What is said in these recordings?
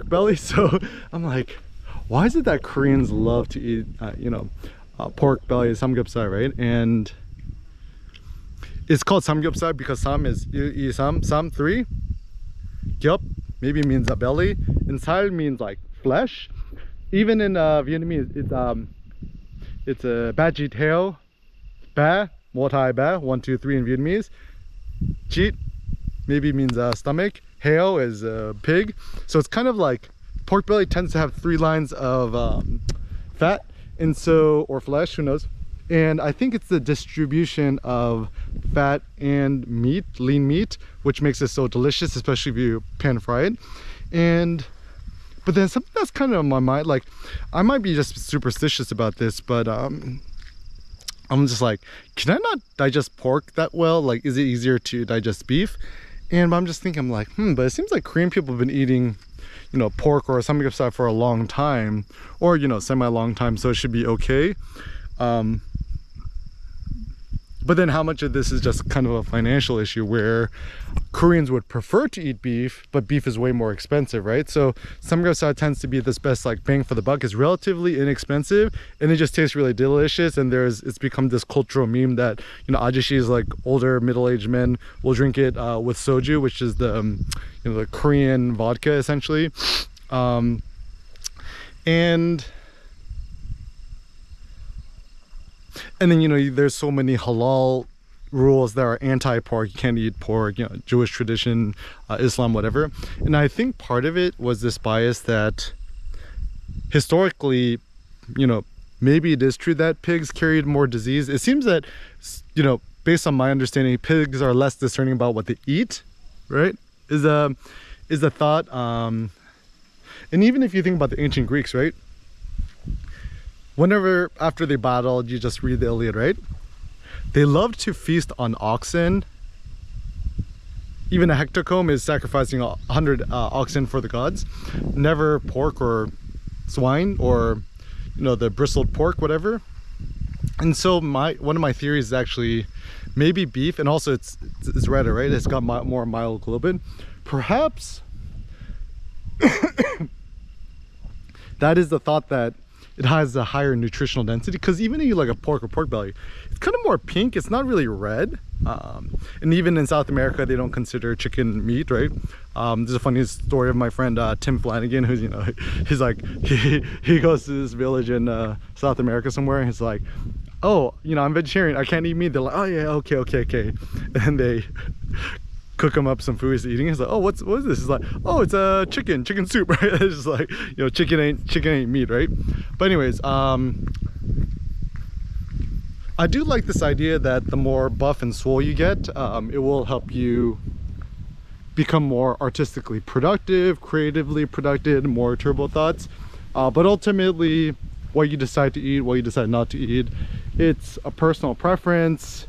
pork belly. So I'm like, why is it that Koreans love to eat pork belly, samgyeopsal, right? And it's called samgyeopsal because sam is sam 3, gyup maybe means a belly, and sal means like flesh. Even in Vietnamese, it's a ba ji theo, ba multi ba 1 2 3 in Vietnamese. Cheat maybe means stomach, heo is pig. So it's kind of like pork belly tends to have 3 lines of fat, and so, or flesh, who knows. And I think it's the distribution of fat and meat, lean meat, which makes it so delicious, especially if you pan fry it. But then something that's kind of on my mind, like I might be just superstitious about this, but I'm just like, can I not digest pork that well? Like, is it easier to digest beef? And I'm just thinking, I'm like, but it seems like Korean people have been eating, pork or samgyeopsal for a long time, or semi-long time, so it should be okay. But then how much of this is just kind of a financial issue where Koreans would prefer to eat beef, but beef is way more expensive, right? So samgyeopsal tends to be this best like bang for the buck. It's relatively inexpensive and it just tastes really delicious. And it's become this cultural meme that ajishis, like older middle-aged men, will drink it with soju, which is the the Korean vodka essentially. And then there's so many halal rules that are anti-pork. You can't eat pork, Jewish tradition, Islam, whatever. And I think part of it was this bias that historically, maybe it is true that pigs carried more disease. It seems that, based on my understanding, pigs are less discerning about what they eat, right? Is a thought. And even if you think about the ancient Greeks, right? Whenever after they battled, you just read the Iliad, right? They loved to feast on oxen. Even a hectocomb is sacrificing 100 oxen for the gods. Never pork or swine or the bristled pork, whatever. And so one of my theories is actually maybe beef, and also it's redder, right? It's got more myoglobin. Perhaps that is the thought, that it has a higher nutritional density, because even if you like a pork or pork belly, it's kind of more pink. It's not really red. And even in South America, they don't consider chicken meat, right? There's a funny story of my friend Tim Flanagan, who's he's like he goes to this village in South America somewhere, and he's like, oh, I'm vegetarian, I can't eat meat. They're like, oh yeah, okay. And they cook him up some food he's eating. He's like, oh, what is this? He's like, oh, it's a chicken soup, right? It's just like, chicken ain't meat, right? But anyways, I do like this idea that the more buff and swole you get, it will help you become more artistically productive, creatively productive, more turbo thoughts. But ultimately, what you decide to eat, what you decide not to eat, it's a personal preference.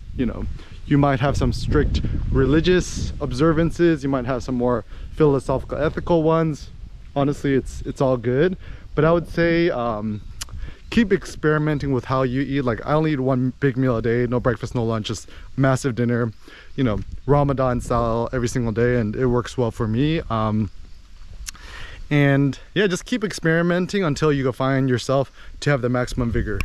You might have some strict religious observances, you might have some more philosophical, ethical ones. Honestly, it's all good. But I would say keep experimenting with how you eat. Like, I only eat 1 big meal a day, no breakfast, no lunch, just massive dinner, Ramadan style every single day, and it works well for me. And yeah, just keep experimenting until you go find yourself to have the maximum vigor.